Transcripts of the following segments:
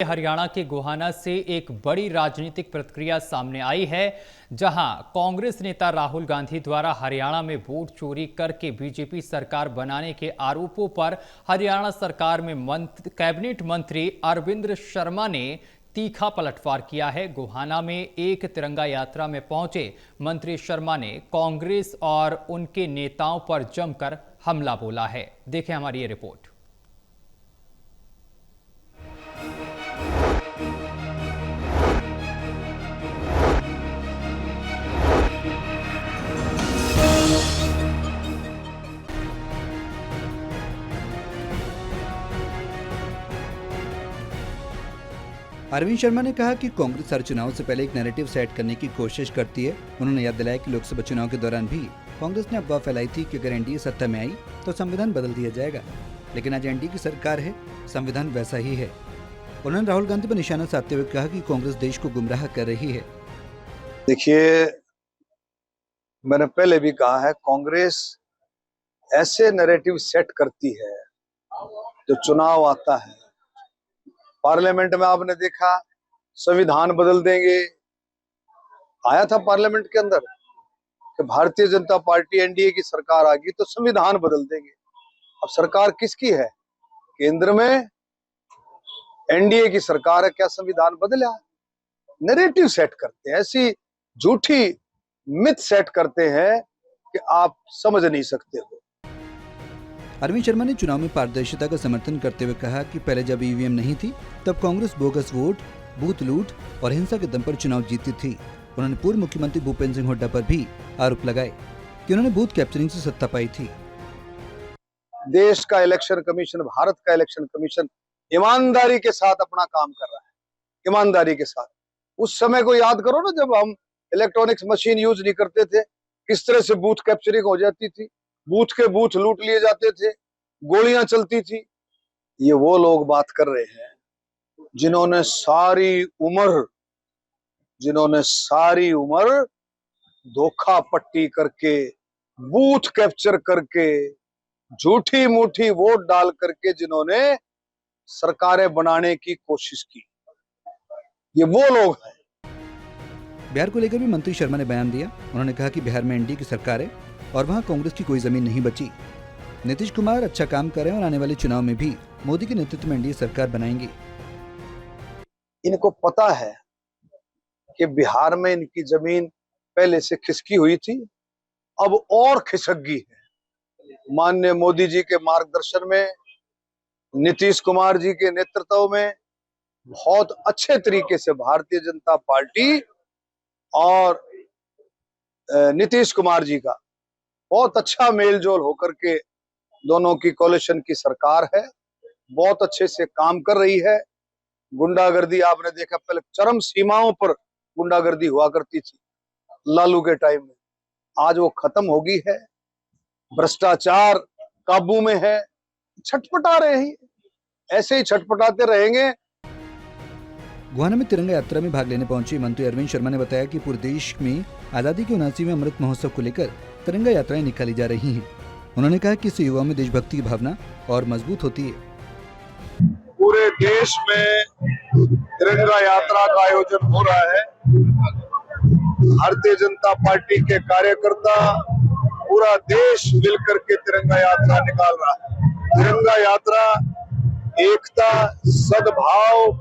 हरियाणा के गोहाना से एक बड़ी राजनीतिक प्रतिक्रिया सामने आई है, जहां कांग्रेस नेता राहुल गांधी द्वारा हरियाणा में वोट चोरी करके बीजेपी सरकार बनाने के आरोपों पर हरियाणा सरकार में कैबिनेट मंत्री अरविंद शर्मा ने तीखा पलटवार किया है। गोहाना में एक तिरंगा यात्रा में पहुंचे मंत्री शर्मा ने कांग्रेस और उनके नेताओं पर जमकर हमला बोला है। देखें हमारी ये रिपोर्ट। अरविंद शर्मा ने कहा कि कांग्रेस हर चुनाव से पहले एक नैरेटिव सेट करने की कोशिश करती है। उन्होंने याद दिलाया कि लोकसभा चुनाव के दौरान भी कांग्रेस ने अफवाह फैलाई थी कि अगर एनडीए सत्ता में आई तो संविधान बदल दिया जाएगा, लेकिन आज एनडीए की सरकार है, संविधान वैसा ही है। उन्होंने राहुल गांधी पर निशाना साधते हुए कहा कि कांग्रेस देश को गुमराह कर रही है। देखिए, मैंने पहले भी कहा है, कांग्रेस ऐसे नैरेटिव सेट करती है जो चुनाव आता है, पार्लियामेंट में आपने देखा संविधान बदल देंगे, आया था पार्लियामेंट के अंदर कि भारतीय जनता पार्टी एनडीए की सरकार आ गई तो संविधान बदल देंगे। अब सरकार किसकी है? केंद्र में एनडीए की सरकार है, क्या संविधान बदला? नैरेटिव सेट करते हैं, ऐसी झूठी मिथ सेट करते हैं कि आप समझ नहीं सकते हो। अरविंद शर्मा ने चुनाव में पारदर्शिता का समर्थन करते हुए कहा कि पहले जब ईवीएम नहीं थी तब कांग्रेस बोगस वोट, बूथ लूट और हिंसा के दम पर चुनाव जीती थी। उन्होंने पूर्व मुख्यमंत्री भूपेंद्र सिंह हुड्डा पर भी आरोप लगाए कि उन्होंने बूथ कैप्चरिंग से सत्ता पाई थी। देश का इलेक्शन कमीशन, भारत का इलेक्शन कमीशन ईमानदारी के साथ अपना काम कर रहा है, ईमानदारी के साथ। उस समय को याद करो ना, जब हम इलेक्ट्रॉनिक्स मशीन यूज नहीं करते थे, किस तरह से बूथ कैप्चरिंग हो जाती थी, बूथ के बूथ लूट लिए जाते थे, गोलियां चलती थी। ये वो लोग बात कर रहे हैं जिन्होंने सारी उम्र धोखा पट्टी करके, बूथ कैप्चर करके, झूठी मूठी वोट डाल करके जिन्होंने सरकारें बनाने की कोशिश की, ये वो लोग हैं। बिहार को लेकर भी मंत्री शर्मा ने बयान दिया। उन्होंने कहा कि बिहार में एनडीए की सरकार है और वहां कांग्रेस की कोई जमीन नहीं बची। नीतीश कुमार अच्छा काम कर रहे हैं और आने वाले चुनाव में भी मोदी के नेतृत्व में एनडीए सरकार बनाएंगे। इनको पता है कि बिहार में इनकी जमीन पहले से खिसकी हुई थी, अब और खिसक गई है। माननीय मोदी जी के मार्गदर्शन में, नीतीश कुमार जी के नेतृत्व में बहुत अच्छे तरीके से भारतीय जनता पार्टी और नीतीश कुमार जी का बहुत अच्छा मेलजोल होकर के दोनों की कोalition की सरकार है, बहुत अच्छे से काम कर रही है। गुंडागर्दी आपने देखा, पहले चरम सीमाओं पर गुंडागर्दी हुआ करती थी लालू के टाइम में, आज वो खत्म हो गई है, भ्रष्टाचार काबू में है। छटपटा रहे हैं, ऐसे ही छटपटाते रहेंगे। गोहाना में तिरंगा यात्रा में भाग लेने पहुंचे मंत्री अरविंद शर्मा ने बताया कि पूरे देश में आजादी के 79वें अमृत महोत्सव को लेकर तिरंगा यात्राएं निकाली जा रही हैं। उन्होंने कहा कि इससे युवाओं में देशभक्ति की भावना और मजबूत होती है। पूरे देश में तिरंगा यात्रा का आयोजन हो रहा है। भारतीय जनता पार्टी के कार्यकर्ता, पूरा देश मिलकर के तिरंगा यात्रा निकाल रहा है। तिरंगा यात्रा एकता, सद्भाव,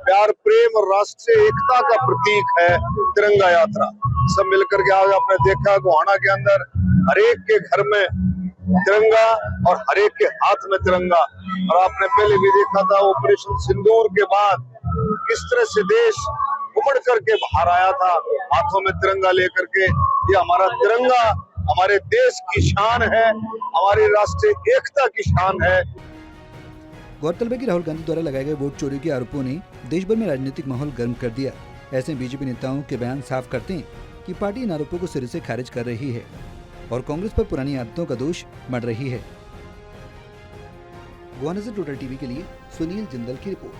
प्यार, प्रेम और राष्ट्रीय एकता का प्रतीक है तिरंगा यात्रा। सब मिलकर के, आज आपने देखा गोहाना के अंदर हर एक के घर में तिरंगा और हर एक के हाथ में तिरंगा। और आपने पहले भी देखा था ऑपरेशन सिंदूर के बाद किस तरह से देश उमड़ करके बाहर आया था, हाथों में तिरंगा लेकर के। ये हमारा तिरंगा हमारे देश की शान है, हमारी राष्ट्रीय एकता की शान है। गौरतलब है कि राहुल गांधी द्वारा लगाए गए वोट चोरी के आरोपों ने देश भर में राजनीतिक माहौल गर्म कर दिया। ऐसे बीजेपी नेताओं के बयान साफ करते हैं कि पार्टी इन आरोपों को सिरे से खारिज कर रही है और कांग्रेस पर पुरानी आदतों का दोष मढ़ रही है। गोहाना से टोटल टीवी के लिए सुनील जिंदल की रिपोर्ट।